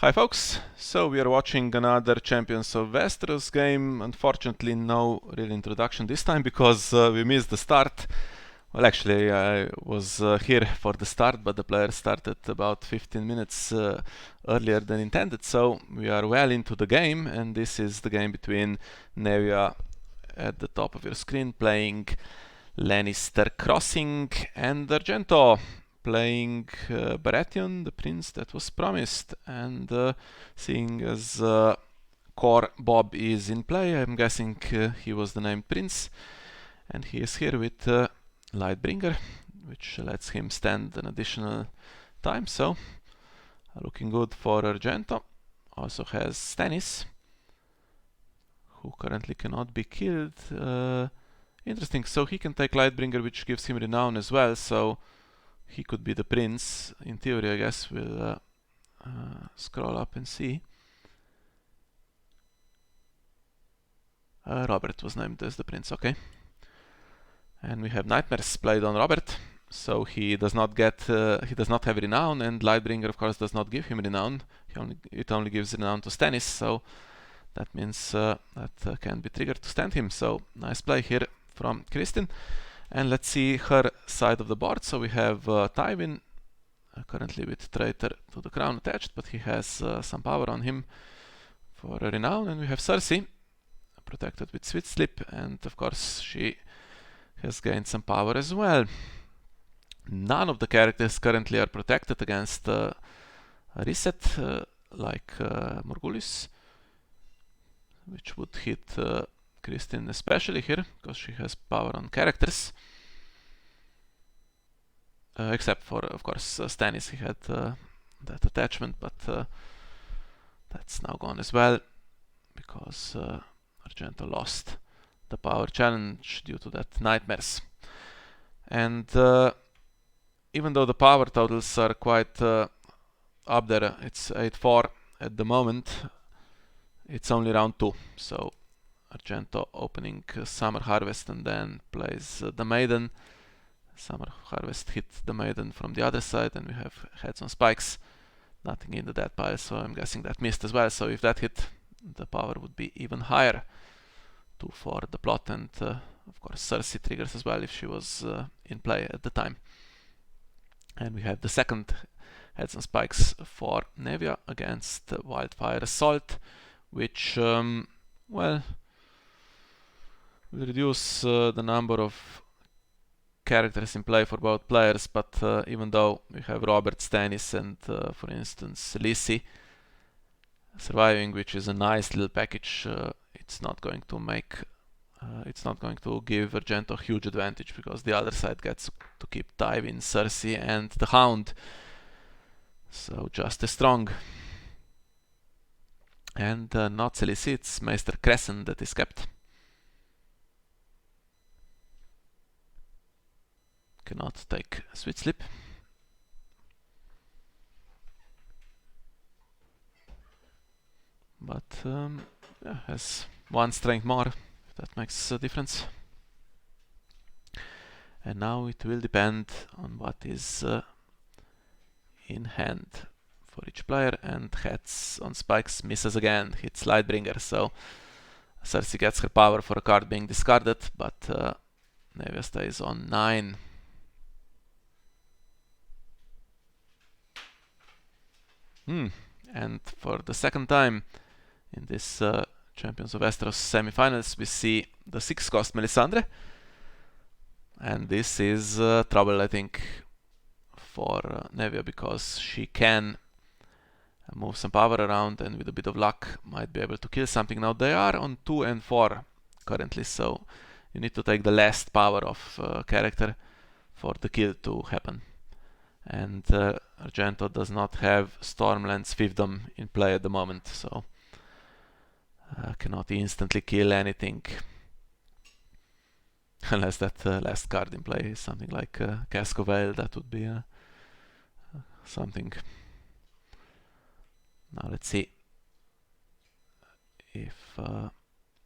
Hi folks, so we are watching another Champions of Westeros game. Unfortunately no real introduction this time because we missed the start. Well, actually I was here for the start, but the player started about 15 minutes earlier than intended, so we are well into the game, and this is the game between Nevia at the top of your screen playing Lannister Crossing and Argento playing Baratheon, the prince that was promised. And seeing as Core Bob is in play, I'm guessing he was the named prince, and he is here with Lightbringer, which lets him stand an additional time. So looking good for Argento. Also has Stannis, who currently cannot be killed. Interesting, so he can take Lightbringer, which gives him renown as well, so he could be the prince, in theory, I guess. We'll scroll up and see. Robert was named as the prince, okay. And we have Nightmares played on Robert, so he does not have renown, and Lightbringer, of course, does not give him renown. It only gives renown to Stannis, so that means that can be triggered to stand him. So nice play here from Kristin. And let's see her side of the board. So we have Tywin, currently with Traitor to the Crown attached, but he has some power on him for a renown. And we have Cersei, protected with Sweet Slip, and of course she has gained some power as well. None of the characters currently are protected against a reset, like Morgullis, which would hit Kristin especially here, because she has power on characters. Except for, of course, Stannis. He had that attachment, but that's now gone as well, because Argento lost the power challenge due to that Nightmares. And even though the power totals are quite up there, it's 8-4 at the moment, it's only round 2, so Argento opening Summer Harvest and then plays the Maiden. Summer Harvest hit the Maiden from the other side, and we have Heads on Spikes. Nothing in the dead pile, so I'm guessing that missed as well. So if that hit, the power would be even higher. 2 for the plot, and of course Cersei triggers as well if she was in play at the time. And we have the second Heads on Spikes for Nevia against Wildfire Assault, which, well, will reduce the number of characters in play for both players, but even though we have Robert, Stannis, and for instance Lizzie surviving, which is a nice little package, it's not going to give Argento a huge advantage, because the other side gets to keep Tywin, Cersei, and the Hound, so just as strong. And not Lizzie, it's Maester Crescent that is kept. Cannot take Sweet Slip. But yeah, has 1 strength more, if that makes a difference. And now it will depend on what is in hand for each player, and Heads on Spikes misses again, hits Lightbringer, so Cersei gets her power for a card being discarded, but Nevia stays on 9. And for the second time in this Champions of Westeros semifinals, we see the 6-cost Melisandre, and this is trouble, I think, for Nevia, because she can move some power around, and with a bit of luck might be able to kill something. Now they are on 2 and 4 currently, so you need to take the last power of character for the kill to happen. And Argento does not have Stormland's Fiefdom in play at the moment, so cannot instantly kill anything. Unless that last card in play is something like Cask of Ale, that would be something. Now let's see if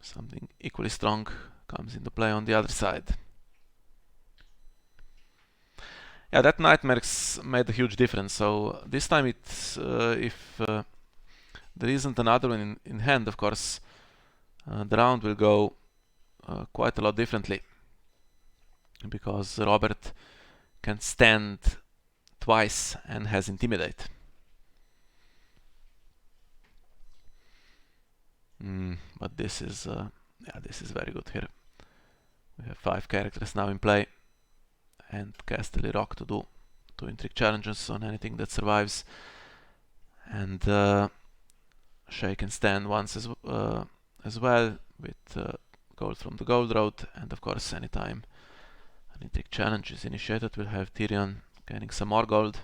something equally strong comes into play on the other side. Yeah, that Nightmares made a huge difference. So this time it's if there isn't another one in hand, of course, the round will go quite a lot differently, because Robert can stand twice and has Intimidate. But this is very good here. We have 5 characters now in play, and Casterly Rock to do 2 intrigue challenges on anything that survives, and Shay can stand once as well with gold from the Gold Road, and of course anytime an intrigue challenge is initiated, we'll have Tyrion gaining some more gold,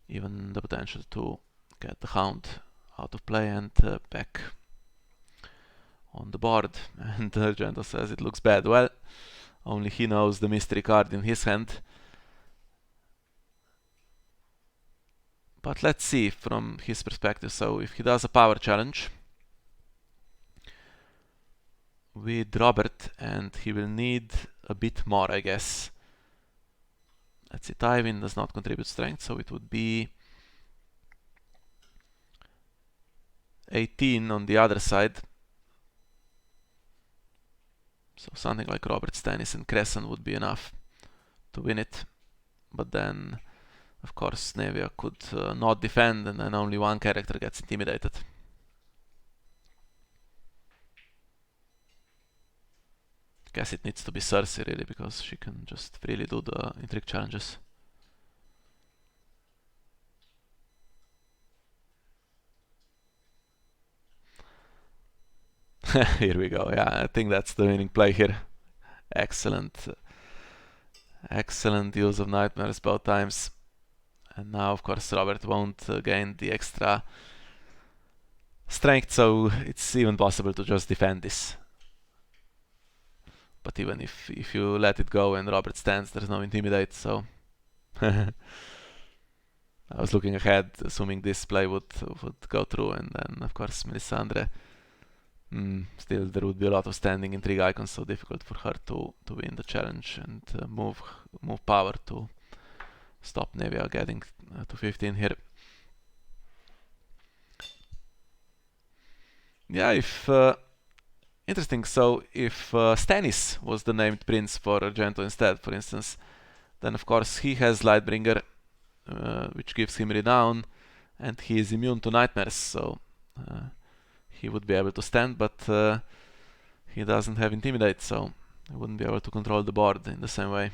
even the potential to get the Hound out of play and back on the board. And Argento says it looks bad. Well, only he knows the mystery card in his hand. But let's see from his perspective. So if he does a power challenge with Robert, and he will need a bit more, I guess. Let's see, Tywin does not contribute strength, so it would be 18 on the other side. So something like Robert, Stannis and Crescent would be enough to win it. But then, of course, Nevia could not defend, and then only one character gets intimidated. Guess it needs to be Cersei, really, because she can just freely do the intrigue challenges. Here we go. Yeah, I think that's the winning play here. Excellent. Excellent use of nightmares both times. And now, of course, Robert won't gain the extra strength, so it's even possible to just defend this. But even if you let it go and Robert stands, there's no Intimidate, so... I was looking ahead, assuming this play would go through, and then, of course, Melisandre... still, there would be a lot of standing intrigue icons, so difficult for her to win the challenge and move power to stop Nevia getting to 15 here. Yeah, interesting. So if Stannis was the named prince for Argento instead, for instance, then of course he has Lightbringer, which gives him renown, and he is immune to nightmares, so he would be able to stand, but he doesn't have Intimidate, so he wouldn't be able to control the board in the same way.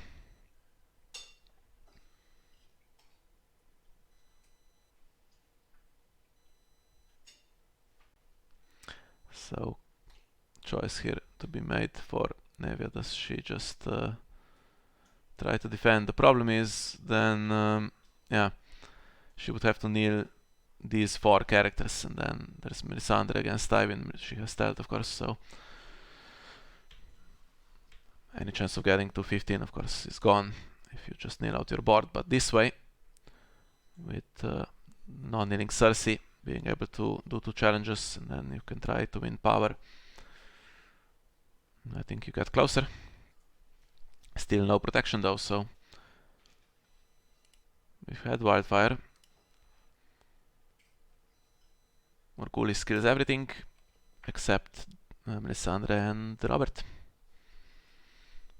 So, choice here to be made for Nevia. Does she just try to defend? The problem is then, yeah, she would have to kneel these 4 characters, and then there's Melisandre against Tywin. She has stealth, of course, so any chance of getting to 15, of course, is gone if you just kneel out your board. But this way, with non-kneeling Cersei being able to do 2 challenges, and then you can try to win power, I think you get closer. Still no protection though, so we've had Wildfire. Morghulis kills everything except Melisandre and Robert.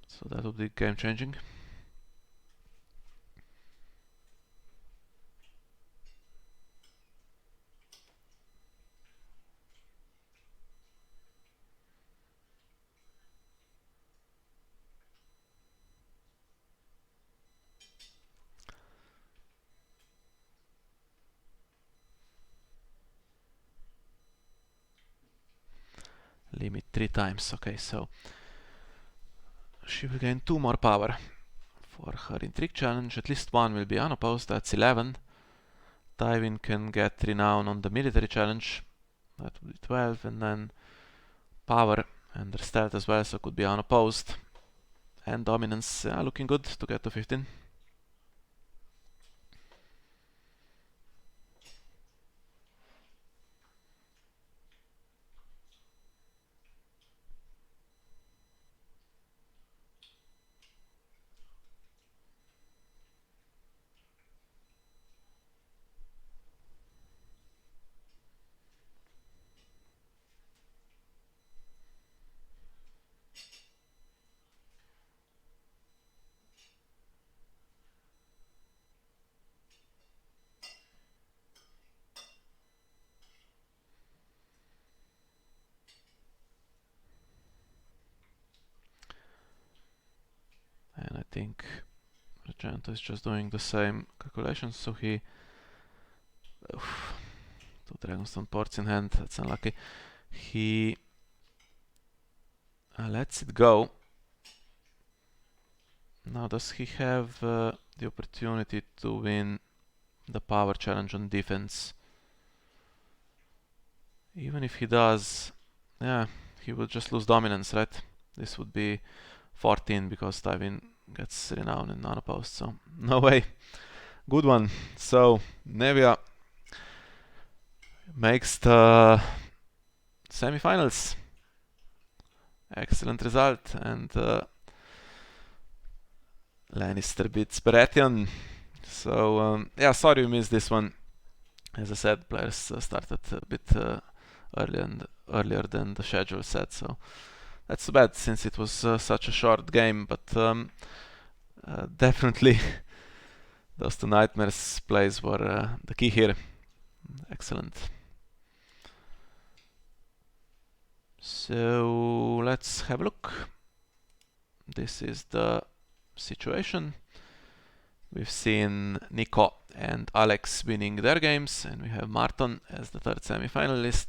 So that would be game changing. Limit 3 times. Okay, so she will gain 2 more power for her intrigue challenge. At least 1 will be unopposed. That's 11. Tywin can get renown on the military challenge. That would be 12, and then power and their stealth as well, so could be unopposed. And dominance, looking good to get to 15. think Argento is just doing the same calculations, so he... Two Dragonstone ports in hand, that's unlucky. He lets it go. Now does he have the opportunity to win the power challenge on defense? Even if he does, yeah, he will just lose dominance, right? This would be 14 because Tywin gets renown and unopposed, so no way. Good one. So Nevia makes the semi-finals. Excellent result, and Lannister beats Baratheon. So yeah, sorry we missed this one. As I said, players started a bit earlier than the schedule said, so that's too bad since it was such a short game, but definitely those two Nightmares plays were the key here. Excellent. So let's have a look. This is the situation. We've seen Nico and Alex winning their games, and we have Marton as the third semi-finalist,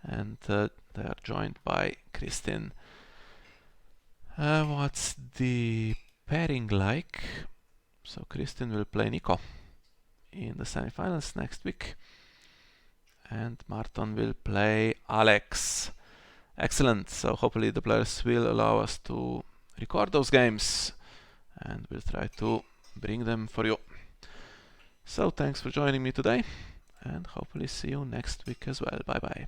and they are joined by Kristin. What's the pairing like? So Kristin will play Nico in the semi-finals next week, and Marton will play Alex. Excellent. So hopefully the players will allow us to record those games, and we'll try to bring them for you. So thanks for joining me today, and hopefully see you next week as well. Bye bye.